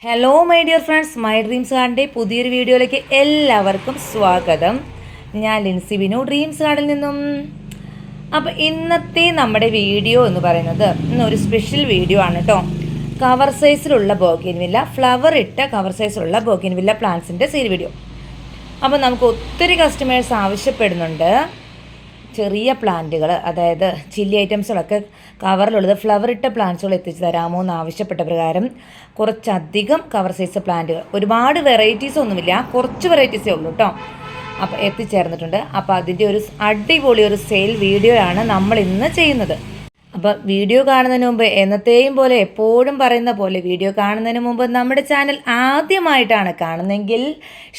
Hello my dear friends, my dreams ഗാർഡൻ്റെ പുതിയൊരു വീഡിയോയിലേക്ക് എല്ലാവർക്കും സ്വാഗതം. ഞാൻ ലിൻസി ബിനു, ഡ്രീംസ് ഗാർഡിൽ നിന്നും. അപ്പോൾ ഇന്നത്തെ നമ്മുടെ വീഡിയോ എന്ന് പറയുന്നത് ഇന്നൊരു സ്പെഷ്യൽ വീഡിയോ ആണ് കേട്ടോ. കവർ സൈസിലുള്ള ബോഗിൻവില്ല, ഫ്ലവർ ഇട്ട കവർ സൈസിലുള്ള ബോഗിൻവില്ല പ്ലാന്റ്സിൻ്റെ സെയിൽ വീഡിയോ. അപ്പോൾ നമുക്ക് ഒത്തിരി കസ്റ്റമേഴ്സ് ആവശ്യപ്പെടുന്നുണ്ട് ചെറിയ പ്ലാന്റുകൾ, അതായത് ചില്ലി ഐറ്റംസുകളൊക്കെ കവറിലുള്ളത് ഫ്ലവർ ഇട്ട പ്ലാന്റ്സുകൾ എത്തിച്ചു തരാമോ എന്ന് ആവശ്യപ്പെട്ട പ്രകാരം കുറച്ചധികം കവർ സൈസ് പ്ലാന്റുകൾ, ഒരുപാട് വെറൈറ്റീസ് ഒന്നുമില്ല, കുറച്ച് വെറൈറ്റീസേ ഉള്ളൂ കേട്ടോ, അപ്പോൾ എത്തിച്ചേർന്നിട്ടുണ്ട്. അപ്പോൾ അതിൻ്റെ ഒരു അടിപൊളി ഒരു സെയിൽ വീഡിയോ ആണ് നമ്മൾ ഇന്ന് ചെയ്യുന്നത്. അപ്പോൾ വീഡിയോ കാണുന്നതിന് മുമ്പ് എന്നത്തെയും പോലെ എപ്പോഴും പറയുന്ന പോലെ വീഡിയോ കാണുന്നതിന് മുമ്പ് നമ്മുടെ ചാനൽ ആദ്യമായിട്ടാണ് കാണുന്നതെങ്കിൽ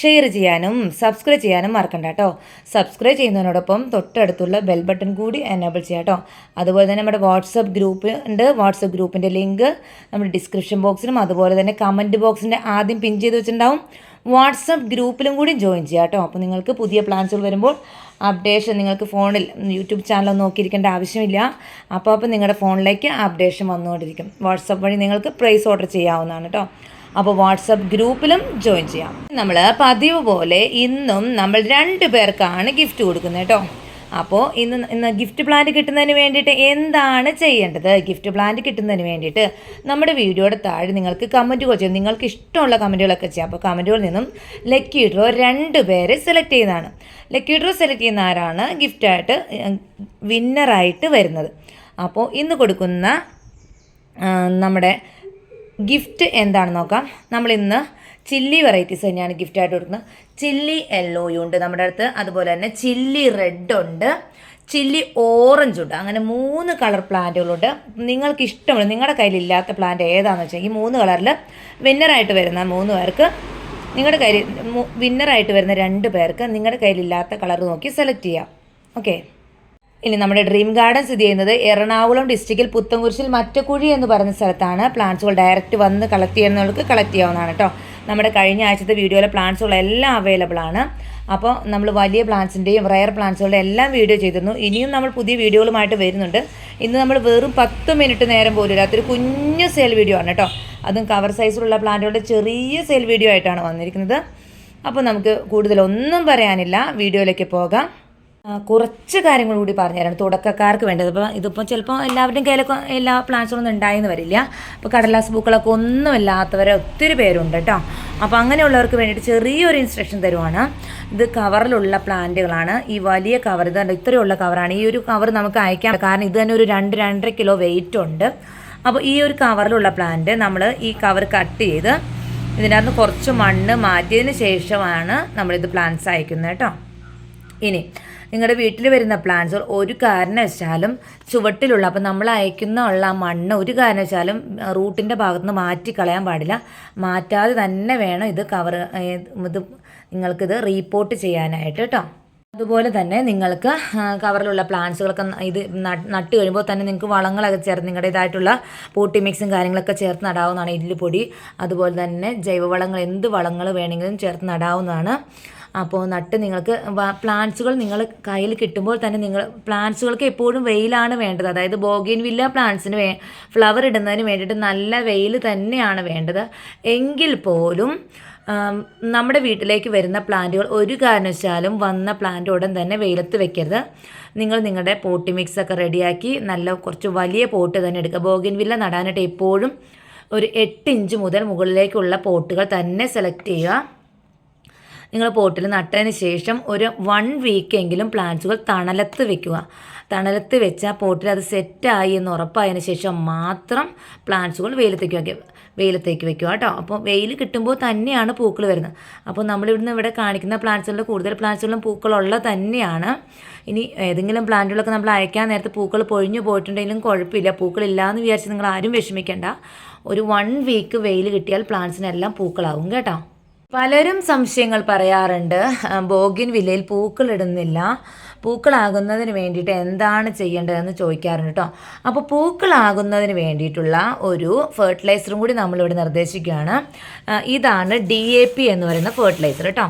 ഷെയർ ചെയ്യാനും സബ്സ്ക്രൈബ് ചെയ്യാനും മറക്കണ്ട കേട്ടോ. സബ്സ്ക്രൈബ് ചെയ്യുന്നതിനോടൊപ്പം തൊട്ടടുത്തുള്ള ബെൽ ബട്ടൺ കൂടി എനേബിൾ ചെയ്യാം കേട്ടോ. അതുപോലെ തന്നെ നമ്മുടെ വാട്സപ്പ് ഗ്രൂപ്പ് ഉണ്ട്. വാട്സപ്പ് ഗ്രൂപ്പിൻ്റെ ലിങ്ക് നമ്മുടെ ഡിസ്ക്രിപ്ഷൻ ബോക്സിലും അതുപോലെ തന്നെ കമൻറ്റ് ബോക്സിൻ്റെ ആദ്യം പിൻ ചെയ്ത് വെച്ചിട്ടുണ്ടാവും. വാട്സപ്പ് ഗ്രൂപ്പിലും കൂടി ജോയിൻ ചെയ്യാം കേട്ടോ. അപ്പോൾ നിങ്ങൾക്ക് പുതിയ പ്ലാൻസുകൾ വരുമ്പോൾ അപ്ഡേഷൻ നിങ്ങൾക്ക് ഫോണിൽ യൂട്യൂബ് ചാനൽ നോക്കിയിരിക്കേണ്ട ആവശ്യമില്ല. അപ്പോൾ നിങ്ങളുടെ ഫോണിലേക്ക് അപ്ഡേഷൻ വന്നുകൊണ്ടിരിക്കും. വാട്സപ്പ് വഴി നിങ്ങൾക്ക് പ്രൈസ് ഓർഡർ ചെയ്യാവുന്നതാണ് കേട്ടോ. അപ്പോൾ വാട്സപ്പ് ഗ്രൂപ്പിലും ജോയിൻ ചെയ്യാം. നമ്മൾ പതിവ് പോലെ ഇന്നും നമ്മൾ 2 പേർക്കാണ് ഗിഫ്റ്റ് കൊടുക്കുന്നത് കേട്ടോ. അപ്പോൾ ഇന്ന് ഗിഫ്റ്റ് പ്ലാന്റ് കിട്ടുന്നതിന് വേണ്ടിയിട്ട് എന്താണ് ചെയ്യേണ്ടത്? ഗിഫ്റ്റ് പ്ലാന്റ് കിട്ടുന്നതിന് വേണ്ടിയിട്ട് നമ്മുടെ വീഡിയോയുടെ താഴെ നിങ്ങൾക്ക് കമൻറ്റുകൾ ചെയ്യാം. നിങ്ങൾക്ക് ഇഷ്ടമുള്ള കമൻറ്റുകളൊക്കെ ചെയ്യാം. അപ്പോൾ കമൻറ്റുകളിൽ നിന്നും ലക്കി ഡ്രോ 2 പേരെ സെലക്ട് ചെയ്യുന്നതാണ്. ലക്കി ഡ്രോ സെലക്ട് ചെയ്യുന്ന ആരാണ് ഗിഫ്റ്റായിട്ട് വിന്നറായിട്ട് വരുന്നത്. അപ്പോൾ ഇന്ന് കൊടുക്കുന്ന നമ്മുടെ ഗിഫ്റ്റ് എന്താണെന്ന് നോക്കാം. നമ്മളിന്ന് ചില്ലി വെറൈറ്റീസ് തന്നെയാണ് ഗിഫ്റ്റായിട്ട് കൊടുക്കുന്നത്. ചില്ലി യെല്ലോയും ഉണ്ട് നമ്മുടെ അടുത്ത്, അതുപോലെ തന്നെ ചില്ലി റെഡ് ഉണ്ട്, ചില്ലി ഓറഞ്ച് ഉണ്ട്. അങ്ങനെ 3 കളർ പ്ലാന്റുകളുണ്ട്. നിങ്ങൾക്ക് ഇഷ്ടമുള്ള, നിങ്ങളുടെ കയ്യിലില്ലാത്ത പ്ലാന്റ് ഏതാണെന്ന് വെച്ചാൽ ഈ 3 കളറിൽ വിന്നറായിട്ട് വരുന്ന 3 പേർക്ക്, നിങ്ങളുടെ കയ്യിൽ വിന്നറായിട്ട് വരുന്ന 2 പേർക്ക് നിങ്ങളുടെ കയ്യിലില്ലാത്ത കളർ നോക്കി സെലക്ട് ചെയ്യാം. ഓക്കെ. ഇനി നമ്മുടെ ഡ്രീം ഗാർഡൻ സ്ഥിതി ചെയ്യുന്നത് എറണാകുളം ഡിസ്ട്രിക്റ്റിൽ പുത്തൻകുരിശിൽ മറ്റക്കുഴി എന്ന് പറയുന്ന സ്ഥലത്താണ്. പ്ലാന്റ്സുകൾ ഡയറക്റ്റ് വന്ന് കളക്ട് ചെയ്യുന്നവർക്ക് കളക്ട് ചെയ്യാവുന്നതാണ് കേട്ടോ. നമ്മുടെ കഴിഞ്ഞ ആഴ്ചത്തെ വീഡിയോയിലെ പ്ലാന്റ്സുകളെല്ലാം അവൈലബിൾ ആണ്. അപ്പോൾ നമ്മൾ വലിയ പ്ലാന്റ്സിൻ്റെയും റയർ പ്ലാന്റ്സുകളുടെ എല്ലാം വീഡിയോ ചെയ്തിരുന്നു. ഇനിയും നമ്മൾ പുതിയ വീഡിയോകളുമായിട്ട് വരുന്നുണ്ട്. ഇന്ന് നമ്മൾ വെറും 10 മിനിറ്റ് നേരം പോലും ഇല്ലാത്തൊരു കുഞ്ഞു സെയിൽ വീഡിയോ ആണ് കേട്ടോ. അതും കവർ സൈസിലുള്ള പ്ലാന്റുകളുടെ ചെറിയ സെയിൽ വീഡിയോ ആയിട്ടാണ് വന്നിരിക്കുന്നത്. അപ്പോൾ നമുക്ക് കൂടുതലൊന്നും പറയാനില്ല, വീഡിയോയിലേക്ക് പോകാം. കുറച്ച് കാര്യങ്ങൾ കൂടി പറഞ്ഞുതരാണ് തുടക്കക്കാർക്ക് വേണ്ടത്. അപ്പോൾ ഇതിപ്പോൾ ചിലപ്പോൾ എല്ലാവരുടെയും കയ്യിലൊക്കെ എല്ലാ പ്ലാന്റ്സുകളൊന്നും ഉണ്ടായെന്ന് വരില്ല. അപ്പോൾ കടലാസ് പൂക്കളൊക്കെ ഒന്നുമില്ലാത്തവരെ ഒത്തിരി പേരുണ്ട് കേട്ടോ. അപ്പോൾ അങ്ങനെയുള്ളവർക്ക് വേണ്ടിയിട്ട് ചെറിയൊരു ഇൻസ്ട്രക്ഷൻ തരുവാണ്. ഇത് കവറിലുള്ള പ്ലാന്റുകളാണ്. ഈ വലിയ കവർ, ഇത് ഇത്രയുള്ള കവറാണ്. ഈ ഒരു കവർ നമുക്ക് അയക്കാം, കാരണം ഇത് തന്നെ ഒരു 2-2.5 കിലോ വെയിറ്റ് ഉണ്ട്. അപ്പോൾ ഈ ഒരു കവറിലുള്ള പ്ലാന്റ് നമ്മൾ ഈ കവർ കട്ട് ചെയ്ത് ഇതിനകത്ത് കുറച്ച് മണ്ണ് മാറ്റിയതിന് ശേഷമാണ് നമ്മളിത് പ്ലാന്റ്സ് അയക്കുന്നത് കേട്ടോ. ഇനി നിങ്ങളുടെ വീട്ടിൽ വരുന്ന പ്ലാന്റ്സുകൾ ഒരു കാരണവശാലും ചുവട്ടിലുള്ള, അപ്പം നമ്മൾ അയക്കുന്ന ആ മണ്ണ് ഒരു കാരണവശാലും റൂട്ടിൻ്റെ ഭാഗത്തുനിന്ന് മാറ്റി കളയാൻ പാടില്ല. മാറ്റാതെ തന്നെ വേണം ഇത് നിങ്ങൾക്കിത് റീപോർട്ട് ചെയ്യാനായിട്ട് കേട്ടോ. അതുപോലെ തന്നെ നിങ്ങൾക്ക് കവറിലുള്ള പ്ലാന്റ്സുകളൊക്കെ ഇത് നട്ട് കഴിയുമ്പോൾ തന്നെ നിങ്ങൾക്ക് വളങ്ങളൊക്കെ ചേർത്ത് നിങ്ങളുടേതായിട്ടുള്ള പോട്ടി മിക്സും കാര്യങ്ങളൊക്കെ ചേർത്ത് നടാവുന്നതാണ്. എല്ലുപൊടി, അതുപോലെ തന്നെ ജൈവവളങ്ങൾ, എന്ത് വളങ്ങൾ വേണമെങ്കിലും ചേർത്ത് നടാവുന്നതാണ്. അപ്പോൾ നട്ട് നിങ്ങൾക്ക് പ്ലാന്റ്സുകൾ നിങ്ങൾ കയ്യിൽ കിട്ടുമ്പോൾ തന്നെ പ്ലാന്റ്സുകൾക്ക് എപ്പോഴും വെയിലാണ് വേണ്ടത്. അതായത് ബോഗിൻവില്ല പ്ലാന്റ്സിന് ഫ്ലവർ ഇടുന്നതിന് വേണ്ടിയിട്ട് നല്ല വെയിൽ തന്നെയാണ് വേണ്ടത്. എങ്കിൽ പോലും നമ്മുടെ വീട്ടിലേക്ക് വരുന്ന പ്ലാന്റുകൾ ഒരു കാരണവശാലും വന്ന പ്ലാന്റ് ഉടൻ തന്നെ വെയിലത്ത് വെക്കരുത്. നിങ്ങളുടെ പോട്ടി മിക്സൊക്കെ റെഡിയാക്കി നല്ല കുറച്ച് വലിയ പോട്ട് തന്നെ എടുക്കുക. ബോഗിൻവില്ല നടാനായിട്ട് എപ്പോഴും ഒരു 8 ഇഞ്ച് മുതൽ മുകളിലേക്കുള്ള പോട്ടുകൾ തന്നെ സെലക്ട് ചെയ്യുക. നിങ്ങൾ പോട്ടിൽ നട്ടതിന് ശേഷം ഒരു 1 വീക്കെങ്കിലും പ്ലാന്റ്സുകൾ തണലത്ത് വെക്കുക. തണലത്ത് വെച്ചാൽ പോട്ടിൽ അത് സെറ്റായി എന്ന് ഉറപ്പായതിന് ശേഷം മാത്രം പ്ലാന്റ്സുകൾ വെയിലത്തേക്ക് വെക്കുക കേട്ടോ. അപ്പോൾ വെയിൽ കിട്ടുമ്പോൾ തന്നെയാണ് പൂക്കൾ വരുന്നത്. അപ്പോൾ ഇവിടെ കാണിക്കുന്ന പ്ലാന്റ്സുകളുടെ കൂടുതൽ പ്ലാന്റ്സുകളും പൂക്കളുള്ള തന്നെയാണ്. ഇനി ഏതെങ്കിലും പ്ലാന്റുകളൊക്കെ നമ്മൾ അയക്കാൻ നേരത്തെ പൂക്കൾ പൊഴിഞ്ഞു പോയിട്ടുണ്ടെങ്കിലും കുഴപ്പമില്ല. പൂക്കളില്ലാന്ന് വിചാരിച്ച് നിങ്ങൾ ആരും വിഷമിക്കേണ്ട. ഒരു 1 വീക്ക് വെയിൽ കിട്ടിയാൽ പ്ലാന്റ്സിനെല്ലാം പൂക്കളാവും കേട്ടോ. പലരും സംശയങ്ങൾ പറയാറുണ്ട്, ബോഗിൻവില്ലയിൽ പൂക്കളിടുന്നില്ല, പൂക്കളാകുന്നതിന് വേണ്ടിയിട്ട് എന്താണ് ചെയ്യേണ്ടതെന്ന് ചോദിക്കാറുണ്ട് കേട്ടോ. അപ്പോൾ പൂക്കളാകുന്നതിന് വേണ്ടിയിട്ടുള്ള ഒരു ഫെർട്ടിലൈസറും കൂടി നമ്മളിവിടെ നിർദ്ദേശിക്കുകയാണ്. ഇതാണ് DAP എന്ന് പറയുന്ന ഫെർട്ടിലൈസർ കേട്ടോ.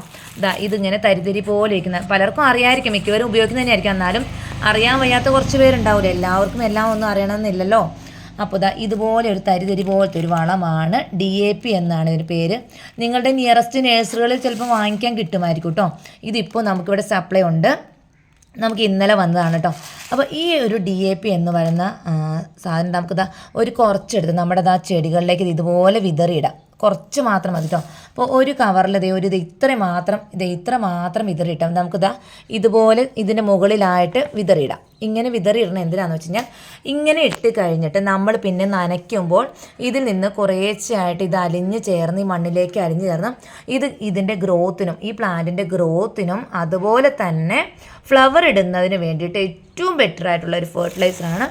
ഇതിങ്ങനെ തരിതരി പോലെ ഇരിക്കുന്ന, പലർക്കും അറിയാമായിരിക്കും, മിക്കവരും ഉപയോഗിക്കുന്നത് തന്നെയായിരിക്കും. എന്നാലും അറിയാൻ വയ്യാത്ത കുറച്ച് പേരുണ്ടാവില്ല. എല്ലാവർക്കും എല്ലാം ഒന്നും അറിയണമെന്നില്ലല്ലോ. അപ്പോൾ ഇതാ ഇതുപോലെ ഒരു തരി പോലത്തെ ഒരു വളമാണ് DAP എന്നാണ് ഇതിന് പേര്. നിങ്ങളുടെ നിയറസ്റ്റ് നഴ്സറികളിൽ ചിലപ്പോൾ വാങ്ങിക്കാൻ കിട്ടുമായിരിക്കും കേട്ടോ. ഇതിപ്പോൾ നമുക്കിവിടെ സപ്ലൈ ഉണ്ട്, നമുക്ക് ഇന്നലെ വന്നതാണ് കേട്ടോ. അപ്പോൾ ഈ ഒരു DAP എന്ന് പറയുന്ന സാധനം നമുക്കിതാ ഒരു കുറച്ചെടുത്ത് നമ്മുടെ ചെടികളിലേക്ക് ഇതുപോലെ വിതറിയിടാം. കുറച്ച് മാത്രം മതി കേട്ടോ. അപ്പോൾ ഒരു കവറിൽ ഇത്ര മാത്രം വിതറിയിട്ടാൽ നമുക്കിതാ ഇതുപോലെ ഇതിൻ്റെ മുകളിലായിട്ട് വിതറിയിടാം. ഇങ്ങനെ വിതറിയിടണം എന്തിനാണെന്ന് വെച്ച് കഴിഞ്ഞാൽ ഇങ്ങനെ ഇട്ട് കഴിഞ്ഞിട്ട് നമ്മൾ പിന്നെ നനയ്ക്കുമ്പോൾ ഇതിൽ നിന്ന് കുറേശ്ശെയായിട്ട് ഇത് അലിഞ്ഞ് ചേർന്ന് ഈ മണ്ണിലേക്ക് അലിഞ്ഞ് ചേർന്ന് ഇതിൻ്റെ ഗ്രോത്തിനും ഈ പ്ലാന്റിൻ്റെ ഗ്രോത്തിനും അതുപോലെ തന്നെ ഫ്ലവർ ഇടുന്നതിന് വേണ്ടിയിട്ട് ഏറ്റവും ബെറ്റർ ആയിട്ടുള്ള ഒരു ഫെർട്ടിലൈസറാണ്.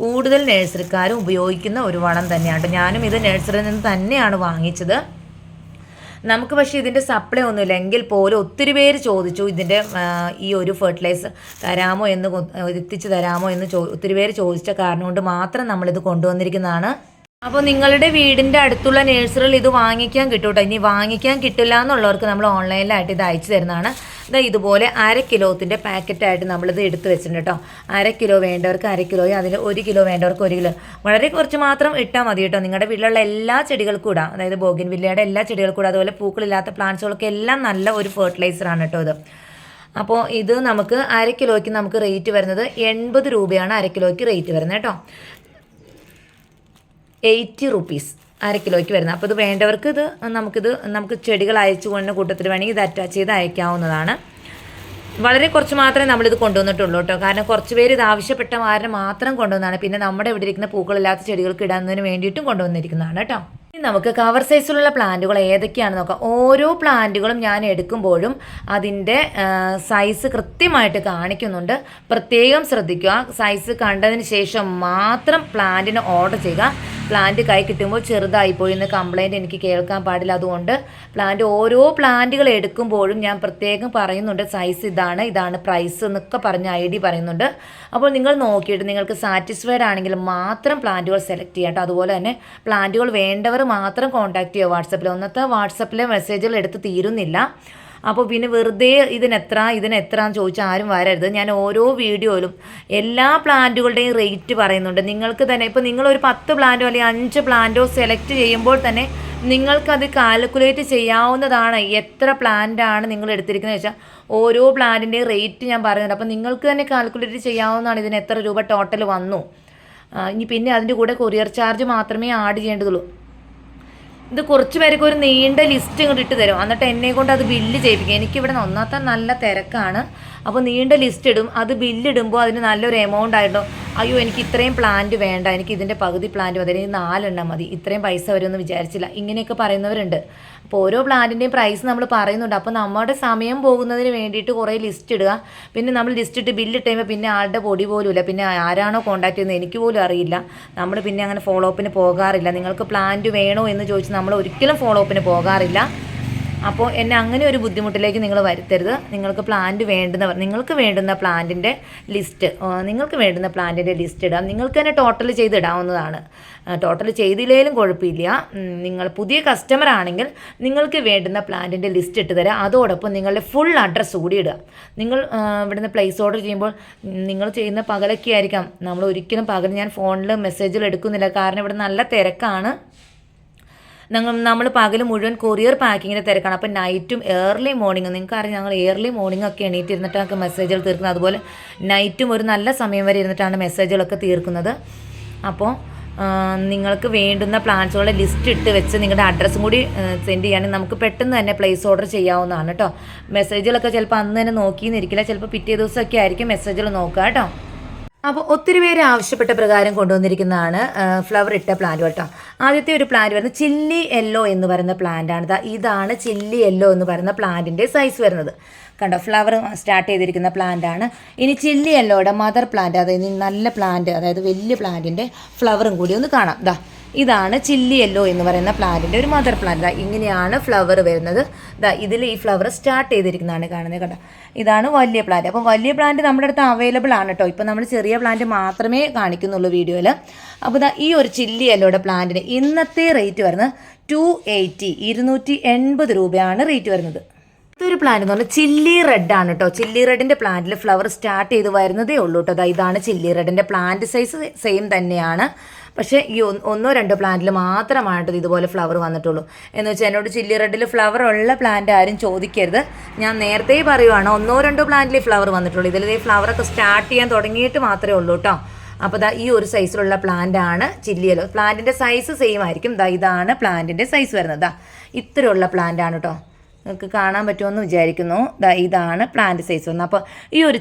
കൂടുതൽ നഴ്സറിക്കാരും ഉപയോഗിക്കുന്ന ഒരു വളം തന്നെയാണ്. ഞാനും ഇത് നഴ്സറിയിൽ നിന്ന് തന്നെയാണ് വാങ്ങിച്ചത്. നമുക്ക് പക്ഷേ ഇതിൻ്റെ സപ്ലൈ ഒന്നുമില്ല എങ്കിൽ പോലും ഒത്തിരി പേര് ചോദിച്ചു ഇതിൻ്റെ ഈ ഒരു ഫെർട്ടിലൈസർ തരാമോ എന്ന് എത്തിച്ച് തരാമോ എന്ന് ഒത്തിരി പേര് ചോദിച്ച കാരണം കൊണ്ട് മാത്രം നമ്മളിത് കൊണ്ടുവന്നിരിക്കുന്നതാണ്. അപ്പോൾ നിങ്ങളുടെ വീടിൻ്റെ അടുത്തുള്ള നഴ്സറിയിൽ ഇത് വാങ്ങിക്കാൻ കിട്ടും കേട്ടോ. ഇനി വാങ്ങിക്കാൻ കിട്ടില്ല എന്നുള്ളവർക്ക് നമ്മൾ ഓൺലൈനിലായിട്ട് ഇത് അയച്ചു തരുന്നതാണ്. ഇതുപോലെ 1/2 കിലോത്തിൻ്റെ പാക്കറ്റായിട്ട് നമ്മളിത് എടുത്ത് വെച്ചിട്ടുണ്ട് കേട്ടോ. 1/2 കിലോ വേണ്ടവർക്ക് 1/2 കിലോയും അതിൽ 1 കിലോ വേണ്ടവർക്ക് 1 കിലോ. വളരെ കുറച്ച് മാത്രം ഇട്ടാൽ മതി കേട്ടോ. നിങ്ങളുടെ വീട്ടിലുള്ള എല്ലാ ചെടികൾക്കും ഇടാം, അതായത് ബോഗൻവില്ലയുടെ എല്ലാ ചെടികൾക്കും ഇടാം. അതുപോലെ പൂക്കളില്ലാത്ത പ്ലാന്റ്സുകൾക്ക് എല്ലാം നല്ല ഒരു ഫെർട്ടിലൈസറാണ് കേട്ടോ ഇത്. അപ്പോൾ ഇത് നമുക്ക് 1/2 കിലോയ്ക്ക് നമുക്ക് റേറ്റ് വരുന്നത് 80 രൂപയാണ് 1/2 കിലോയ്ക്ക് റേറ്റ് വരുന്നത് കേട്ടോ. 80 റുപ്പീസ് 1/2 കിലോയ്ക്ക് വരുന്നത്. അപ്പോൾ ഇത് വേണ്ടവർക്ക് നമുക്ക് ചെടികൾ അയച്ചു കൊണ്ട കൂട്ടത്തിൽ വേണമെങ്കിൽ ഇത് അറ്റാച്ച് ചെയ്ത് അയക്കാവുന്നതാണ്. വളരെ കുറച്ച് മാത്രമേ നമ്മളിത് കൊണ്ടുവന്നിട്ടുള്ളൂ കേട്ടോ. കാരണം കുറച്ച് പേര് ഇത് ആവശ്യപ്പെട്ട കാരണം മാത്രം കൊണ്ടുവന്നതാണ്. പിന്നെ നമ്മുടെ ഇവിടെ ഇരിക്കുന്ന പൂക്കളില്ലാത്ത ചെടികൾക്ക് ഇടുന്നതിന് വേണ്ടിയിട്ടും കൊണ്ടുവന്നിരിക്കുന്നതാണ് കേട്ടോ. ഇനി നമുക്ക് കവർ സൈസിലുള്ള പ്ലാന്റുകൾ ഏതൊക്കെയാണെന്ന് നോക്കാം. ഓരോ പ്ലാന്റുകളും ഞാൻ എടുക്കുമ്പോഴും അതിൻ്റെ സൈസ് കൃത്യമായിട്ട് കാണിക്കുന്നുണ്ട്. പ്രത്യേകം ശ്രദ്ധിക്കുക. സൈസ് കണ്ടതിന് ശേഷം മാത്രം പ്ലാന്റിന് ഓർഡർ ചെയ്യുക. പ്ലാന്റ് കൈ കിട്ടുമ്പോൾ ചെറുതായിപ്പോയി എന്ന് കംപ്ലൈൻറ്റ് എനിക്ക് കേൾക്കാൻ പാടില്ല. അതുകൊണ്ട് ഓരോ പ്ലാന്റുകൾ എടുക്കുമ്പോഴും ഞാൻ പ്രത്യേകം പറയുന്നുണ്ട് സൈസ് ഇതാണ് പ്രൈസ് എന്നൊക്കെ പറഞ്ഞ് ID പറയുന്നുണ്ട്. അപ്പോൾ നിങ്ങൾ നോക്കിയിട്ട് നിങ്ങൾക്ക് സാറ്റിസ്ഫൈഡ് ആണെങ്കിൽ മാത്രം പ്ലാന്റുകൾ സെലക്ട് ചെയ്യാം കേട്ടോ. അതുപോലെ തന്നെ പ്ലാന്റുകൾ വേണ്ടവർ മാത്രം കോൺടാക്ട് ചെയ്യുക വാട്സപ്പിൽ. ഒന്നത്തെ വാട്സപ്പിലെ മെസ്സേജുകൾ എടുത്ത് തീരുന്നില്ല. അപ്പോൾ പിന്നെ വെറുതെ ഇതിനെത്രയെന്ന് ചോദിച്ചാൽ ആരും വരരുത്. ഞാൻ ഓരോ വീഡിയോയിലും എല്ലാ പ്ലാന്റുകളുടെയും റേറ്റ് പറയുന്നുണ്ട്. നിങ്ങൾക്ക് തന്നെ ഇപ്പോൾ നിങ്ങളൊരു 10 പ്ലാന്റോ അല്ലെങ്കിൽ 5 പ്ലാന്റോ സെലക്ട് ചെയ്യുമ്പോൾ തന്നെ നിങ്ങൾക്കത് കാൽക്കുലേറ്റ് ചെയ്യാവുന്നതാണ്. എത്ര പ്ലാന്റാണ് നിങ്ങൾ എടുത്തിരിക്കുന്നത് വെച്ചാൽ ഓരോ പ്ലാന്റിൻ്റെയും റേറ്റ് ഞാൻ പറയുന്നുണ്ട്. അപ്പോൾ നിങ്ങൾക്ക് തന്നെ കാൽക്കുലേറ്റ് ചെയ്യാവുന്നതാണ് ഇതിന് എത്ര രൂപ ടോട്ടൽ വന്നു. ഇനി പിന്നെ അതിൻ്റെ കൂടെ കൊറിയർ ചാർജ് മാത്രമേ ആഡ് ചെയ്യേണ്ടതുള്ളൂ. ഇത് കുറച്ച് പേർക്ക് ഒരു നീണ്ട ലിസ്റ്റ് ഇങ്ങോട്ട് ഇട്ട് തരും. എന്നിട്ട് എന്നെ കൊണ്ട് അത് ബില്ല് ചെയ്യിപ്പിക്കും. എനിക്കിവിടെ ഒന്നാമത്തെ നല്ല തിരക്കാണ്. അപ്പോൾ നീണ്ട ലിസ്റ്റ് ഇടും. അത് ബില്ലിടുമ്പോൾ അതിന് നല്ലൊരു എമൗണ്ട് ആയിട്ടോ. അയ്യോ എനിക്ക് ഇത്രയും പ്ലാന്റ് വേണ്ട, എനിക്ക് ഇതിൻ്റെ പകുതി പ്ലാന്റ് മതി, എനിക്ക് 4 എണ്ണം മതി, ഇത്രയും പൈസ വരുമെന്ന് വിചാരിച്ചില്ല, ഇങ്ങനെയൊക്കെ പറയുന്നവരുണ്ട്. അപ്പോൾ ഓരോ പ്ലാന്റിൻ്റെയും പ്രൈസ് നമ്മൾ പറയുന്നുണ്ട്. അപ്പോൾ നമ്മുടെ സമയം പോകുന്നതിന് വേണ്ടിയിട്ട് കുറേ ലിസ്റ്റ് ഇടുക. പിന്നെ നമ്മൾ ലിസ്റ്റ് ഇട്ട് ബില്ലിട്ട് കഴിയുമ്പോൾ പിന്നെ ആളുടെ പൊടി പോലും ഇല്ല. പിന്നെ ആരാണോ കോൺടാക്ട് ചെയ്യുന്നത് എനിക്ക് പോലും അറിയില്ല. നമ്മൾ പിന്നെ അങ്ങനെ ഫോളോ അപ്പിന് പോകാറില്ല. നിങ്ങൾക്ക് പ്ലാന്റ് വേണോ എന്ന് ചോദിച്ച് നമ്മൾ ഒരിക്കലും ഫോളോ അപ്പിന് പോകാറില്ല. അപ്പോൾ എന്നെ അങ്ങനെ ഒരു ബുദ്ധിമുട്ടിലേക്ക് നിങ്ങൾ വരുത്തരുത്. നിങ്ങൾക്ക് വേണ്ടുന്ന പ്ലാന്റിൻ്റെ ലിസ്റ്റ് ഇടാം. നിങ്ങൾക്ക് തന്നെ ടോട്ടൽ ചെയ്തിടാവുന്നതാണ്. ടോട്ടൽ ചെയ്തില്ലെങ്കിലും കുഴപ്പമില്ല. നിങ്ങൾ പുതിയ കസ്റ്റമർ ആണെങ്കിൽ നിങ്ങൾക്ക് വേണ്ടുന്ന പ്ലാന്റിൻ്റെ ലിസ്റ്റ് ഇട്ട് തരാം. അതോടൊപ്പം നിങ്ങളുടെ ഫുൾ അഡ്രസ്സ് കൂടി ഇടുക. നിങ്ങൾ ഇവിടുന്ന് പ്ലേസ് ഓർഡർ ചെയ്യുമ്പോൾ നിങ്ങൾ ചെയ്യുന്ന പകലൊക്കെ ആയിരിക്കാം. നമ്മൾ ഒരിക്കലും പകൽ ഞാൻ ഫോണിൽ മെസ്സേജുകൾ എടുക്കുന്നില്ല. കാരണം ഇവിടെ നല്ല തിരക്കാണ്. നമ്മൾ പകൽ മുഴുവൻ കൊറിയർ പാക്കിങ്ങിൻ്റെ തിരക്കാണ്. അപ്പോൾ നൈറ്റും ഏർലി മോർണിംഗും നിങ്ങൾക്കറിയാം, ഞങ്ങൾ ഏർലി മോർണിംഗ് ഒക്കെ എണീറ്റിരുന്നിട്ടൊക്കെ മെസ്സേജുകൾ തീർക്കുന്നത്. അതുപോലെ നൈറ്റും ഒരു നല്ല സമയം വരെ ഇരുന്നിട്ടാണ് മെസ്സേജുകളൊക്കെ തീർക്കുന്നത്. അപ്പോൾ നിങ്ങൾക്ക് വേണ്ടുന്ന പ്ലാന്റ്സുകളുടെ ലിസ്റ്റ് ഇട്ട് വെച്ച് നിങ്ങളുടെ അഡ്രസ്സും കൂടി സെൻഡ് ചെയ്യുകയാണെങ്കിൽ നമുക്ക് പെട്ടെന്ന് തന്നെ പ്ലേസ് ഓർഡർ ചെയ്യാവുന്നതാണ് കേട്ടോ. മെസ്സേജുകളൊക്കെ ചിലപ്പോൾ അന്ന് തന്നെ നോക്കിയെന്നിരിക്കില്ല, ചിലപ്പോൾ പിറ്റേ ദിവസമൊക്കെ ആയിരിക്കും മെസ്സേജുകൾ നോക്കുക കേട്ടോ. അപ്പോൾ ഒത്തിരി പേര് ആവശ്യപ്പെട്ട പ്രകാരം കൊണ്ടുവന്നിരിക്കുന്നതാണ് ഫ്ലവർ ഇട്ട പ്ലാന്റ് കേട്ടോ. ആദ്യത്തെ ഒരു പ്ലാന്റ് വരുന്നത് ചില്ലി യെല്ലോ എന്ന് പറയുന്ന പ്ലാന്റാണ്. ഇതാണ് ചില്ലി യെല്ലോ എന്ന് പറയുന്ന പ്ലാന്റിൻ്റെ സൈസ് വരുന്നത്. കണ്ടോ, ഫ്ലവർ സ്റ്റാർട്ട് ചെയ്തിരിക്കുന്ന പ്ലാന്റാണ്. ഇനി ചില്ലി യെല്ലോയുടെ മദർ പ്ലാന്റ്, അതായത് നല്ല പ്ലാന്റ്, അതായത് വലിയ പ്ലാന്റിൻ്റെ ഫ്ലവറും കൂടി ഒന്ന് കാണാം. ഇതാണ് ചില്ലി യെല്ലോ എന്ന് പറയുന്ന പ്ലാന്റിൻ്റെ ഒരു മദർ പ്ലാന്റ്. ഇങ്ങനെയാണ് ഫ്ലവർ വരുന്നത്. ഇതിൽ ഈ ഫ്ലവർ സ്റ്റാർട്ട് ചെയ്തിരിക്കുന്നതാണ് കാണുന്നത് കേട്ടോ. ഇതാണ് വലിയ പ്ലാന്റ്. അപ്പോൾ വലിയ പ്ലാന്റ് നമ്മുടെ അടുത്ത് അവൈലബിൾ ആണ് കേട്ടോ. ഇപ്പോൾ നമ്മൾ ചെറിയ പ്ലാന്റ് മാത്രമേ കാണിക്കുന്നുള്ളൂ വീഡിയോയിൽ. അപ്പോൾ ഈ ഒരു ചില്ലി യെല്ലോയുടെ പ്ലാന്റിന് ഇന്നത്തെ റേറ്റ് വരുന്നത് 280 രൂപയാണ് റേറ്റ് വരുന്നത്. ഇതൊരു പ്ലാന്റ് എന്ന് പറഞ്ഞാൽ ചില്ലി റെഡ് ആണ് കേട്ടോ. ചില്ലി റെഡിൻ്റെ പ്ലാന്റിൽ ഫ്ലവർ സ്റ്റാർട്ട് ചെയ്ത് വരുന്നതേ ഉള്ളൂ കേട്ടോ. ഇതാണ് ചില്ലി റെഡിൻ്റെ പ്ലാന്റ് സൈസ് സെയിം തന്നെയാണ്. പക്ഷേ ഈ ഒന്നോ രണ്ടോ പ്ലാന്റിൽ മാത്രമായിട്ട് ഇതുപോലെ ഫ്ലവർ വന്നിട്ടുള്ളൂ. എന്ന് വെച്ചാൽ എന്നോട് ചില്ലി റെഡിൽ ഫ്ലവർ ഉള്ള പ്ലാന്റ് ആരും ചോദിക്കരുത്. ഞാൻ നേരത്തെ പറയുവാണ്, ഒന്നോ രണ്ടോ പ്ലാന്റിൽ ഫ്ലവർ വന്നിട്ടുള്ളൂ. ഇതിൽ ഫ്ലവറൊക്കെ സ്റ്റാർട്ട് ചെയ്യാൻ തുടങ്ങിയിട്ട് മാത്രമേ ഉള്ളൂ കേട്ടോ. അപ്പോൾ ഈ ഒരു സൈസിലുള്ള പ്ലാന്റ് ആണ് ചില്ലി യെല്ലോ. പ്ലാന്റിൻ്റെ സൈസ് സെയിം ആയിരിക്കും. ഇതാണ് പ്ലാന്റിൻ്റെ സൈസ് വരുന്നത്. ഇത്രയുള്ള പ്ലാന്റ് ആണ് കേട്ടോ. നിങ്ങൾക്ക് കാണാൻ പറ്റുമെന്ന് വിചാരിക്കുന്നു. ഇതാണ് പ്ലാന്റ് സൈസ് വന്നത്. അപ്പോൾ ഈ ഒരു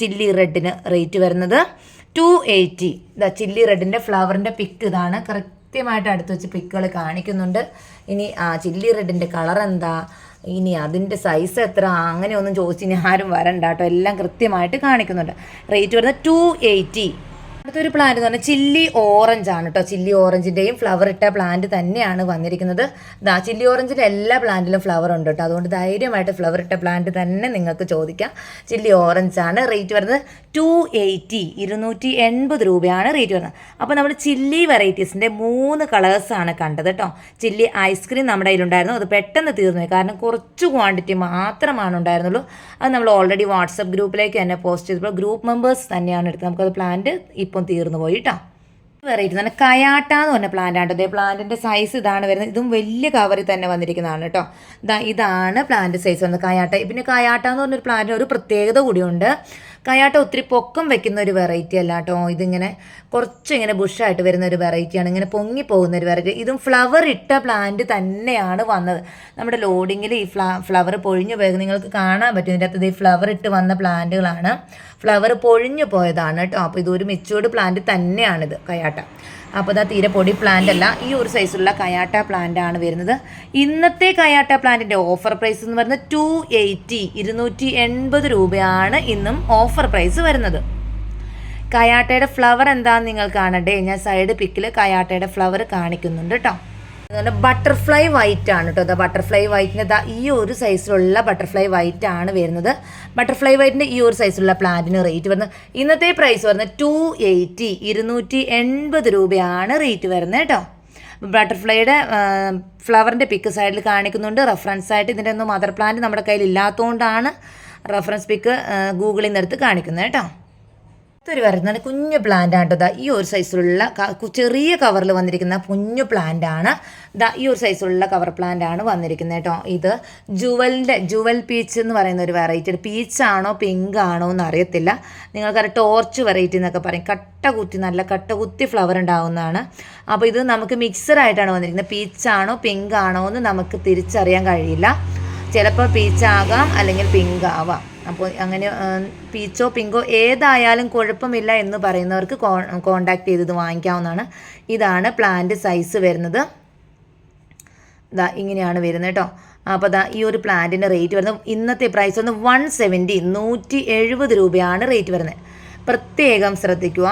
ചില്ലി റെഡിന് റേറ്റ് വരുന്നത് 280. ചില്ലി റെഡിൻ്റെ ഫ്ലവറിൻ്റെ പിക്ക് ഇതാണ്. കൃത്യമായിട്ട് അടുത്ത് വെച്ച് പിക്കുകൾ കാണിക്കുന്നുണ്ട്. ഇനി ചില്ലി റെഡിൻ്റെ കളർ എന്താ, ഇനി അതിൻ്റെ സൈസ് എത്ര, അങ്ങനെയൊന്നും ചോദിച്ചിനി ആരും വരണ്ട കേട്ടോ. എല്ലാം കൃത്യമായിട്ട് കാണിക്കുന്നുണ്ട്. റേറ്റ് വരുന്നത് 280. അടുത്തൊരു പ്ലാന്റ് എന്ന് പറഞ്ഞാൽ ചില്ലി ഓറഞ്ച് ആണ് കേട്ടോ. ചില്ലി ഓറഞ്ചിൻ്റെയും ഫ്ലവർ ഇട്ട പ്ലാന്റ് തന്നെയാണ് വന്നിരിക്കുന്നത്. ചില്ലി ഓറഞ്ചിൻ്റെ എല്ലാ പ്ലാന്റിലും ഫ്ലവർ ഉണ്ട് കേട്ടോ. അതുകൊണ്ട് ധൈര്യമായിട്ട് ഫ്ലവർ ഇട്ട പ്ലാന്റ് തന്നെ നിങ്ങൾക്ക് ചോദിക്കാം. ചില്ലി ഓറഞ്ച് ആണ്. റേറ്റ് വരുന്നത് 280, 280 രൂപയാണ് റേറ്റ് വരുന്നത്. അപ്പോൾ നമ്മൾ ചില്ലി വെറൈറ്റീസിൻ്റെ 3 കളേഴ്സാണ് കണ്ടത് കേട്ടോ. ചില്ലി ഐസ്ക്രീം നമ്മുടെ കയ്യിലുണ്ടായിരുന്നു. അത് പെട്ടെന്ന് തീർന്നു പോയി, കാരണം കുറച്ച് ക്വാണ്ടിറ്റി മാത്രമാണ് ഉണ്ടായിരുന്നുള്ളൂ. അത് നമ്മൾ ഓൾറെഡി വാട്സപ്പ് ഗ്രൂപ്പിലേക്ക് തന്നെ പോസ്റ്റ് ചെയ്തപ്പോൾ ഗ്രൂപ്പ് മെമ്പേഴ്സ് തന്നെയാണ് എടുത്തത്. നമുക്കത് പ്ലാന്റ് ഇപ്പം തീർന്നു പോയി കേട്ടോ. വെറൈറ്റി തന്നെ കയാട്ട എന്ന് പറഞ്ഞ പ്ലാന്റ് ആണ്. അതേ പ്ലാന്റിൻ്റെ സൈസ് ഇതാണ് വരുന്നത്. ഇതും വലിയ കവറിൽ തന്നെ വന്നിരിക്കുന്നതാണ് കേട്ടോ. ഇതാണ് പ്ലാന്റ് സൈസ് വന്നത് കയാട്ട. പിന്നെ കയാട്ട എന്ന് പറഞ്ഞൊരു പ്ലാന്റിന് ഒരു പ്രത്യേകത കൂടിയുണ്ട്. കയാട്ട ഒത്തിരി പൊക്കം വെക്കുന്ന ഒരു വെറൈറ്റി അല്ല കേട്ടോ. ഇതിങ്ങനെ കുറച്ചിങ്ങനെ ബുഷായിട്ട് വരുന്ന ഒരു വെറൈറ്റിയാണ്. ഇങ്ങനെ പൊങ്ങിപ്പോകുന്ന ഒരു വെറൈറ്റി. ഇതും ഫ്ലവർ ഇട്ട പ്ലാന്റ് തന്നെയാണ് വന്നത്. നമ്മുടെ ലോഡിങ്ങിൽ ഈ ഫ്ലവർ പൊഴിഞ്ഞു പോയത് നിങ്ങൾക്ക് കാണാൻ പറ്റും. ഇതിൻ്റെ അകത്ത് ഈ ഫ്ലവർ ഇട്ട് വന്ന പ്ലാന്റുകളാണ്. ഫ്ലവർ പൊഴിഞ്ഞു പോയതാണ് കേട്ടോ. അപ്പോൾ ഇതൊരു മെച്യൂർഡ് പ്ലാന്റ് തന്നെയാണിത് കയാട്ട. അപ്പോൾ തീരെ പൊടി പ്ലാന്റ് അല്ല. ഈ ഒരു സൈസുള്ള കയാട്ട പ്ലാന്റ് ആണ് വരുന്നത്. ഇന്നത്തെ കയാട്ട പ്ലാന്റിൻ്റെ ഓഫർ പ്രൈസ് എന്ന് പറയുന്നത് 280, 280 രൂപയാണ് ഇന്നും ഓഫർ പ്രൈസ് വരുന്നത്. കയാട്ടയുടെ ഫ്ലവർ എന്താണെന്ന് നിങ്ങൾ കാണണ്ടേ? ഞാൻ സൈഡ് പിക്കിൽ കയാട്ടയുടെ ഫ്ലവർ കാണിക്കുന്നുണ്ട് കേട്ടോ. അതുപോലെ ബട്ടർഫ്ലൈ വൈറ്റ് ആണ് കേട്ടോ. ബട്ടർഫ്ലൈ വൈറ്റിന് ഈ ഒരു സൈസിലുള്ള ബട്ടർഫ്ലൈ വൈറ്റ് ആണ് വരുന്നത്. ബട്ടർഫ്ലൈ വൈറ്റിൻ്റെ ഈ ഒരു സൈസിലുള്ള പ്ലാന്റിന് റേറ്റ് വരുന്നത് ഇന്നത്തെ പ്രൈസ് വരുന്നത് 280, 280 രൂപയാണ് റേറ്റ് വരുന്നത് കേട്ടോ. ബട്ടർഫ്ലൈയുടെ ഫ്ലവറിൻ്റെ പിക്ക് സൈഡിൽ കാണിക്കുന്നുണ്ട്. റെഫറൻസ് ആയിട്ട് ഇതിൻ്റെ ഒന്നും മദർ പ്ലാന്റ് നമ്മുടെ കയ്യിൽ ഇല്ലാത്തതുകൊണ്ടാണ് റെഫറൻസ് പിക്ക് ഗൂഗിളിൽ നിന്ന് എടുത്ത് കാണിക്കുന്നത് കേട്ടോ. ഒരു വരുന്നത് കുഞ്ഞു പ്ലാന്റ് ആണ് കേട്ടോ. ഈ ഒരു സൈസിലുള്ള ചെറിയ കവറിൽ വന്നിരിക്കുന്ന കുഞ്ഞു പ്ലാന്റ് ആണ്. ഈ ഒരു സൈസിലുള്ള കവർ പ്ലാന്റ് ആണ് വന്നിരിക്കുന്നത് കേട്ടോ. ഇത് ജുവൽ പീച്ച് എന്ന് പറയുന്ന ഒരു വെറൈറ്റി. പീച്ചാണോ പിങ്ക് ആണോ എന്ന് അറിയത്തില്ല. നിങ്ങൾക്കറിയാം ടോർച്ച് വെറൈറ്റി എന്നൊക്കെ പറയും. നല്ല കട്ട കുത്തി ഫ്ലവർ ഉണ്ടാവുന്നതാണ്. അപ്പോൾ ഇത് നമുക്ക് മിക്സറായിട്ടാണ് വന്നിരിക്കുന്നത്. പീച്ചാണോ പിങ്ക് ആണോ എന്ന് നമുക്ക് തിരിച്ചറിയാൻ കഴിയില്ല. ചിലപ്പോൾ പീച്ചാകാം, അല്ലെങ്കിൽ പിങ്ക് ആവാം. അപ്പോൾ അങ്ങനെ പീച്ചോ പിങ്കോ ഏതായാലും കുഴപ്പമില്ല എന്ന് പറയുന്നവർക്ക് കോണ്ടാക്ട് ചെയ്ത് വാങ്ങിക്കാവുന്നതാണ്. ഇതാണ് പ്ലാന്റ് സൈസ് വരുന്നത്. ഇങ്ങനെയാണ് വരുന്നത് കേട്ടോ. അപ്പോൾ ഈ ഒരു പ്ലാന്റിൻ്റെ റേറ്റ് വരുന്നത് ഇന്നത്തെ പ്രൈസ് വന്ന് 170, 170 രൂപയാണ് റേറ്റ് വരുന്നത്. പ്രത്യേകം ശ്രദ്ധിക്കുക.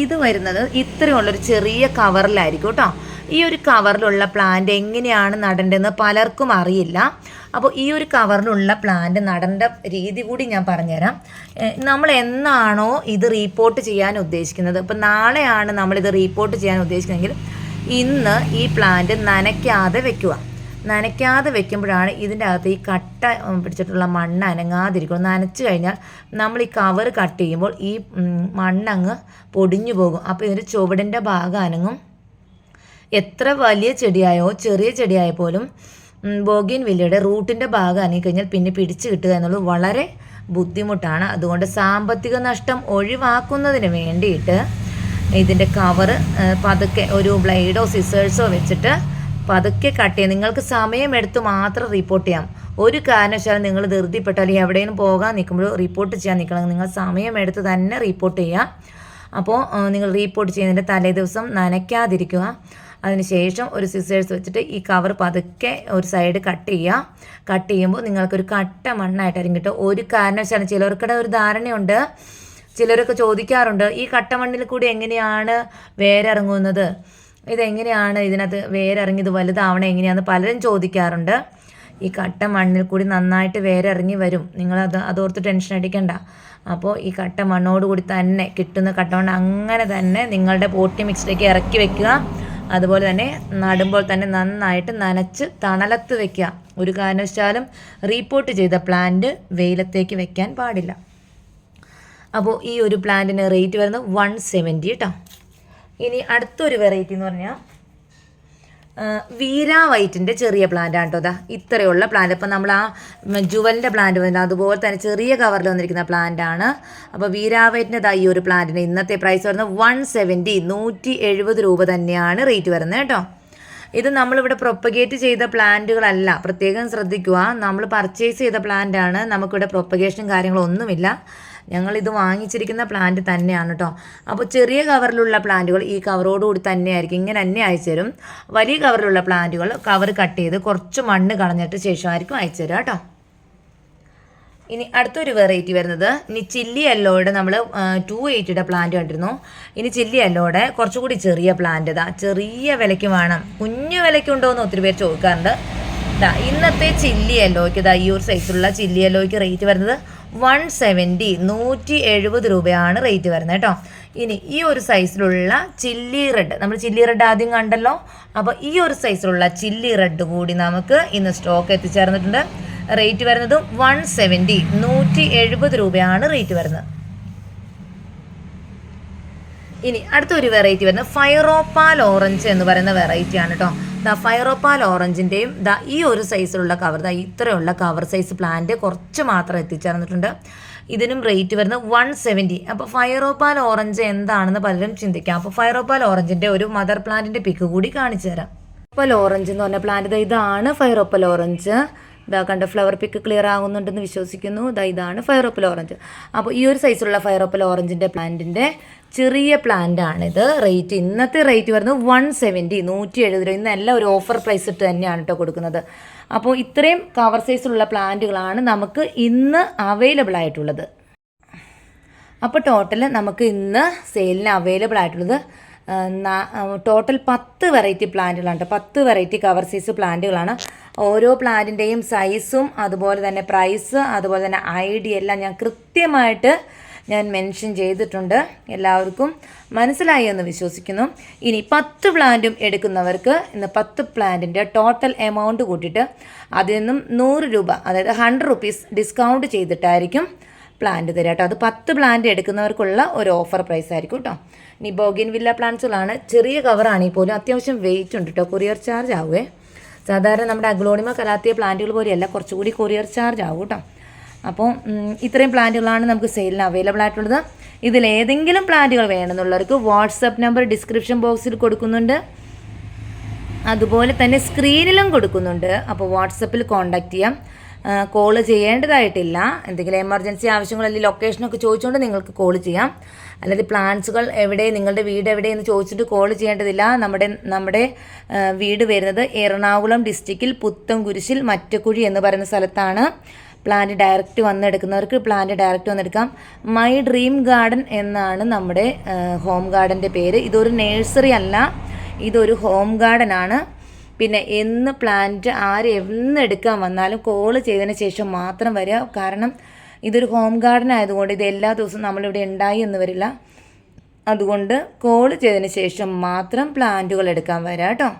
ഇത് വരുന്നത് ഇത്രയുള്ളൊരു ചെറിയ കവറിലായിരിക്കും കേട്ടോ. ഈ ഒരു കവറിലുള്ള പ്ലാന്റ് എങ്ങനെയാണ് നടേണ്ടതെന്ന് പലർക്കും അറിയില്ല. അപ്പോൾ ഈ ഒരു കവറിലുള്ള പ്ലാന്റ് നടേണ്ട രീതി കൂടി ഞാൻ പറഞ്ഞുതരാം. നമ്മൾ എന്നാണോ ഇത് റീപ്പോർട്ട് ചെയ്യാൻ ഉദ്ദേശിക്കുന്നത്, ഇപ്പോൾ നാളെയാണ് നമ്മളിത് റീപ്പോർട്ട് ചെയ്യാൻ ഉദ്ദേശിക്കുന്നതെങ്കിൽ ഇന്ന് ഈ പ്ലാന്റ് നനയ്ക്കാതെ വെക്കുക. നനയ്ക്കാതെ വെക്കുമ്പോഴാണ് ഇതിൻ്റെ അകത്ത് ഈ കട്ട പിടിച്ചിട്ടുള്ള മണ്ണ് അനങ്ങാതിരിക്കും. നനച്ച് കഴിഞ്ഞാൽ നമ്മൾ ഈ കവർ കട്ട് ചെയ്യുമ്പോൾ ഈ മണ്ണങ്ങ് പൊടിഞ്ഞു പോകും. അപ്പോൾ ഇതിൻ്റെ ചുവടിൻ്റെ ഭാഗം അനങ്ങും. എത്ര വലിയ ചെടിയായോ ചെറിയ ചെടിയായ പോലും ബോഗിൻവില്ലയുടെ റൂട്ടിൻ്റെ ഭാഗം അനങ്ങിക്കഴിഞ്ഞാൽ പിന്നെ പിടിച്ച് കിട്ടുക എന്നുള്ളത് വളരെ ബുദ്ധിമുട്ടാണ്. അതുകൊണ്ട് സാമ്പത്തിക നഷ്ടം ഒഴിവാക്കുന്നതിന് വേണ്ടിയിട്ട് ഇതിൻ്റെ കവറ് പതുക്കെ ഒരു ബ്ലേഡോ സിസേഴ്സോ വെച്ചിട്ട് പതുക്കെ കട്ട് ചെയ്യാം. നിങ്ങൾക്ക് സമയമെടുത്ത് മാത്രം റിപ്പോർട്ട് ചെയ്യാം. ഒരു കാരണവശാലും നിങ്ങൾ ധൃതിപ്പെട്ടോ അല്ലെങ്കിൽ എവിടെയും പോകാൻ നിൽക്കുമ്പോൾ റിപ്പോർട്ട് ചെയ്യാൻ നിൽക്കണം. നിങ്ങൾ സമയമെടുത്ത് തന്നെ റിപ്പോർട്ട് ചെയ്യുക. അപ്പോൾ നിങ്ങൾ റിപ്പോർട്ട് ചെയ്യുന്നതിൻ്റെ തലേ ദിവസം നനയ്ക്കാതിരിക്കുക. അതിനുശേഷം ഒരു സിസേഴ്സ് വെച്ചിട്ട് ഈ കവർ പതുക്കെ ഒരു സൈഡ് കട്ട് ചെയ്യുക. കട്ട് ചെയ്യുമ്പോൾ നിങ്ങൾക്കൊരു കട്ട മണ്ണായിട്ടായിരിക്കും കിട്ടും. ഒരു കാരണവശാലും ചിലർക്കിടെ ഒരു ധാരണയുണ്ട്. ചിലരൊക്കെ ചോദിക്കാറുണ്ട്, ഈ കട്ട മണ്ണിൽ കൂടി എങ്ങനെയാണ് വേരിറങ്ങുന്നത്, ഇതെങ്ങനെയാണ് ഇതിനകത്ത് വേരിറങ്ങി ഇത് വലുതാവണം എങ്ങനെയാണെന്ന് പലരും ചോദിക്കാറുണ്ട്. ഈ കട്ട മണ്ണിൽ കൂടി നന്നായിട്ട് വേരിറങ്ങി വരും. അതോർത്ത് ടെൻഷൻ അടിക്കണ്ട. അപ്പോൾ ഈ കട്ട മണ്ണോടുകൂടി തന്നെ കിട്ടുന്ന കട്ട മണ്ണ് അങ്ങനെ തന്നെ നിങ്ങളുടെ പോട്ടി മിക്സിലേക്ക് ഇറക്കി വെക്കുക. അതുപോലെ തന്നെ നടുമ്പോൾ തന്നെ നന്നായിട്ട് നനച്ച് തണലത്ത് വെക്കുക. ഒരു കാരണവശാലും റീപ്പോർട്ട് ചെയ്ത പ്ലാന്റ് വെയിലത്തേക്ക് വെക്കാൻ പാടില്ല. അപ്പോൾ ഈ ഒരു പ്ലാന്റിന് റേറ്റ് വരുന്നത് 170 കേട്ടോ. ഇനി അടുത്തൊരു വെറൈറ്റി എന്ന് പറഞ്ഞാൽ വീര വൈറ്റിൻ്റെ ചെറിയ പ്ലാന്റ് ആണ് കേട്ടോ. ഇത്രയുള്ള പ്ലാന്റ്. അപ്പോൾ നമ്മൾ ആ ജുവലിൻ്റെ പ്ലാന്റ് വന്നില്ല, അതുപോലെ തന്നെ ചെറിയ കവറിൽ വന്നിരിക്കുന്ന പ്ലാന്റ് ആണ്. അപ്പോൾ വീര വൈറ്റിൻ്റെ ഈ ഒരു പ്ലാന്റിന് ഇന്നത്തെ പ്രൈസ് വരുന്നത് 170, 170 രൂപ തന്നെയാണ് റേറ്റ് വരുന്നത് കേട്ടോ. ഇത് നമ്മളിവിടെ പ്രൊപ്പഗേറ്റ് ചെയ്ത പ്ലാന്റുകളല്ല, പ്രത്യേകം ശ്രദ്ധിക്കുക. നമ്മൾ പർച്ചേസ് ചെയ്ത പ്ലാന്റ് ആണ്, നമുക്കിവിടെ പ്രൊപ്പഗേഷനും കാര്യങ്ങളൊന്നുമില്ല. ഞങ്ങളിത് വാങ്ങിച്ചിരിക്കുന്ന പ്ലാന്റ് തന്നെയാണ് കേട്ടോ. അപ്പോൾ ചെറിയ കവറിലുള്ള പ്ലാന്റുകൾ ഈ കവറോടുകൂടി തന്നെയായിരിക്കും, ഇങ്ങനെ തന്നെ അയച്ചു തരും. വലിയ കവറിലുള്ള പ്ലാന്റുകൾ കവർ കട്ട് ചെയ്ത് കുറച്ച് മണ്ണ് കളഞ്ഞിട്ട് ശേഷമായിരിക്കും അയച്ചു തരിക കേട്ടോ. ഇനി അടുത്തൊരു വെറൈറ്റി വരുന്നത്, ഇനി ചില്ലി യെല്ലോയുടെ നമ്മൾ 280യുടെ പ്ലാന്റ് കണ്ടിരുന്നു. ഇനി ചില്ലി യെല്ലോയുടെ കുറച്ചുകൂടി ചെറിയ പ്ലാന്റ് ചെറിയ വിലയ്ക്ക് വേണം, കുഞ്ഞു വിലയ്ക്കുണ്ടോ എന്ന് ഒത്തിരി പേര് ചോദിക്കാറുണ്ട്. ഇന്നത്തെ ചില്ലി യെല്ലോയ്ക്ക് ഈ ഒരു സൈസിലുള്ള ചില്ലി യെല്ലോയ്ക്ക് റേറ്റ് വരുന്നത് 170, 170 രൂപയാണ് റേറ്റ് വരുന്നത് കേട്ടോ. ഇനി ഈ ഒരു സൈസിലുള്ള ചില്ലി റെഡ്, നമ്മൾ ചില്ലി റെഡ് ആദ്യം കണ്ടല്ലോ. അപ്പോൾ ഈ ഒരു സൈസിലുള്ള ചില്ലി റെഡ് കൂടി നമുക്ക് ഇന്ന് സ്റ്റോക്ക് എത്തിച്ചേർന്നിട്ടുണ്ട്. റേറ്റ് വരുന്നത് 170, 170 രൂപയാണ് റേറ്റ് വരുന്നത്. ഇനി അടുത്തൊരു വെറൈറ്റി വരുന്നത് ഫയറോപ്പാൽ ഓറഞ്ച് എന്ന് പറയുന്ന വെറൈറ്റിയാണ് കേട്ടോ. ഫയറോപ്പാൽ ഓറഞ്ചിൻ്റെയും ഈ ഒരു സൈസിലുള്ള കവർ, ഇത്രയുള്ള കവർ സൈസ് പ്ലാന്റ് കുറച്ച് മാത്രം എത്തിച്ചേർന്നിട്ടുണ്ട്. ഇതിനും റേറ്റ് വരുന്നത് 170. അപ്പോൾ ഫയറോപ്പാൽ ഓറഞ്ച് എന്താണെന്ന് പലരും ചിന്തിക്കാം. അപ്പോൾ ഫയറോപ്പാൽ ഓറഞ്ചിൻ്റെ ഒരു മദർ പ്ലാന്റിൻ്റെ പിക്ക് കൂടി കാണിച്ചു തരാം. ഫയറോപ്പാൽ ഓറഞ്ച് എന്ന് പറഞ്ഞ പ്ലാന്റ് ഇതാണ് ഫയറോപ്പാൽ ഓറഞ്ച്. കണ്ട ഫ്ലവർ പിക്ക് ക്ലിയർ ആകുന്നുണ്ടെന്ന് വിശ്വസിക്കുന്നു. ഇതാണ് ഫയറോപ്പൽ ഓറഞ്ച്. അപ്പോൾ ഈ ഒരു സൈസിലുള്ള ഫയറോപ്പൽ ഓറഞ്ചിൻ്റെ പ്ലാന്റിൻ്റെ ചെറിയ പ്ലാന്റ് ആണിത്. റേറ്റ് ഇന്നത്തെ റേറ്റ് വരുന്നത് 170, 170 രൂപ. ഇന്നെല്ലാം ഒരു ഓഫർ പ്രൈസ് ഇട്ട് തന്നെയാണ് കേട്ടോ കൊടുക്കുന്നത്. അപ്പോൾ ഇത്രയും കവർ സൈസിലുള്ള പ്ലാന്റുകളാണ് നമുക്ക് ഇന്ന് അവൈലബിൾ ആയിട്ടുള്ളത്. അപ്പോൾ ടോട്ടൽ നമുക്ക് ഇന്ന് സെയിലിന് അവൈലബിൾ ആയിട്ടുള്ളത് ടോട്ടൽ 10 വെറൈറ്റി പ്ലാന്റുകളാണ്. 10 വെറൈറ്റി കവർ സൈസ് പ്ലാന്റുകളാണ്. ഓരോ പ്ലാന്റിൻ്റെയും സൈസും അതുപോലെ തന്നെ പ്രൈസ് അതുപോലെ തന്നെ ഐഡി എല്ലാം ഞാൻ കൃത്യമായിട്ട് മെൻഷൻ ചെയ്തിട്ടുണ്ട്. എല്ലാവർക്കും മനസ്സിലായി എന്ന് വിശ്വസിക്കുന്നു. ഇനി 10 പ്ലാന്റും എടുക്കുന്നവർക്ക് ഇന്ന് 10 പ്ലാന്റിൻ്റെ ടോട്ടൽ എമൗണ്ട് കൂട്ടിയിട്ട് അതിൽ നിന്നും 100 രൂപ, അതായത് 100 റുപ്പീസ് ഡിസ്കൗണ്ട് ചെയ്തിട്ടായിരിക്കും പ്ലാന്റ് തരാം കേട്ടോ. അത് 10 പ്ലാന്റ് എടുക്കുന്നവർക്കുള്ള ഒരു ഓഫർ പ്രൈസ് ആയിരിക്കും കേട്ടോ. ഇനി ബോഗിൻ വില്ല പ്ലാന്റ്സുകളാണ്, ചെറിയ കവറാണെങ്കിൽ പോലും അത്യാവശ്യം വെയിറ്റ് ഉണ്ട് കേട്ടോ. കൊറിയർ ചാർജ് ആവുമേ. സാധാരണ നമ്മുടെ അഗ്ലോണിമ കലാത്തിയ പ്ലാന്റുകൾ പോലെയല്ല, കുറച്ചുകൂടി കൊറിയർ ചാർജ് ആവും കേട്ടോ. അപ്പോൾ ഇത്രയും പ്ലാന്റുകളാണ് നമുക്ക് സെയിലിന് അവൈലബിൾ ആയിട്ടുള്ളത്. ഇതിലേതെങ്കിലും പ്ലാന്റുകൾ വേണമെന്നുള്ളവർക്ക് വാട്സപ്പ് നമ്പർ ഡിസ്ക്രിപ്ഷൻ ബോക്സിൽ കൊടുക്കുന്നുണ്ട്, അതുപോലെ തന്നെ സ്ക്രീനിലും കൊടുക്കുന്നുണ്ട്. അപ്പോൾ വാട്സപ്പിൽ കോൺടാക്റ്റ് ചെയ്യാം. കോള് ചെയ്യേണ്ടതായിട്ടില്ല. എന്തെങ്കിലും എമർജൻസി ആവശ്യങ്ങൾ അല്ലെങ്കിൽ ലൊക്കേഷനൊക്കെ ചോദിച്ചുകൊണ്ട് നിങ്ങൾക്ക് കോൾ ചെയ്യാം. അല്ലാതെ പ്ലാന്റ്സുകൾ എവിടെ, നിങ്ങളുടെ വീട് എവിടെയെന്ന് ചോദിച്ചിട്ട് കോൾ ചെയ്യേണ്ടതില്ല. നമ്മുടെ വീട് വരുന്നത് എറണാകുളം ഡിസ്ട്രിക്റ്റിൽ പുത്തൻകുരിശിൽ മറ്റക്കുഴി എന്ന് പറയുന്ന സ്ഥലത്താണ്. പ്ലാന്റ് ഡയറക്റ്റ് വന്നെടുക്കുന്നവർക്ക് പ്ലാന്റ് ഡയറക്റ്റ് വന്നെടുക്കാം. മൈ ഡ്രീം ഗാർഡൻ എന്നാണ് നമ്മുടെ ഹോം ഗാർഡൻ്റെ പേര്. ഇതൊരു നേഴ്സറി അല്ല, ഇതൊരു ഹോം ഗാർഡൻ ആണ്. പിന്നെ എന്ന് പ്ലാന്റ് എന്ന് എടുക്കാൻ വന്നാലും കോൾ ചെയ്തതിന് ശേഷം മാത്രം വരിക. കാരണം ഇതൊരു ഹോം ഗാർഡൻ ആയതുകൊണ്ട് ഇത് എല്ലാ ദിവസവും നമ്മളിവിടെ ഉണ്ടായി എന്ന് വരില്ല. അതുകൊണ്ട് കോൾ ചെയ്തതിന് ശേഷം മാത്രം പ്ലാന്റുകൾ എടുക്കാൻ വരാം കേട്ടോ.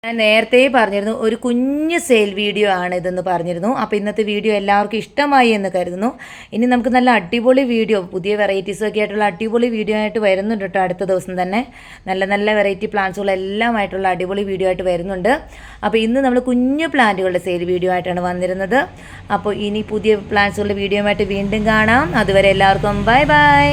ഞാൻ നേരത്തെ പറഞ്ഞിരുന്നു ഒരു കുഞ്ഞ് സെയിൽ വീഡിയോ ആണ് ഇതെന്ന് പറഞ്ഞിരുന്നു. അപ്പോൾ ഇന്നത്തെ വീഡിയോ എല്ലാവർക്കും ഇഷ്ടമായി എന്ന് കരുതുന്നു. ഇനി നമുക്ക് നല്ല അടിപൊളി വീഡിയോ, പുതിയ വെറൈറ്റീസൊക്കെ ആയിട്ടുള്ള അടിപൊളി വീഡിയോ ആയിട്ട് വരുന്നുണ്ട് കേട്ടോ. അടുത്ത ദിവസം തന്നെ നല്ല നല്ല വെറൈറ്റി പ്ലാന്റ്സുകളെല്ലാമായിട്ടുള്ള അടിപൊളി വീഡിയോ ആയിട്ട് വരുന്നുണ്ട്. അപ്പോൾ ഇന്ന് നമ്മൾ കുഞ്ഞു പ്ലാന്റുകളുടെ സെയിൽ വീഡിയോ ആയിട്ടാണ് വന്നിരുന്നത്. അപ്പോൾ ഇനി പുതിയ പ്ലാന്റ്സുകളുടെ വീഡിയോ ആയിട്ട് വീണ്ടും കാണാം. അതുവരെ എല്ലാവർക്കും ബൈ ബൈ.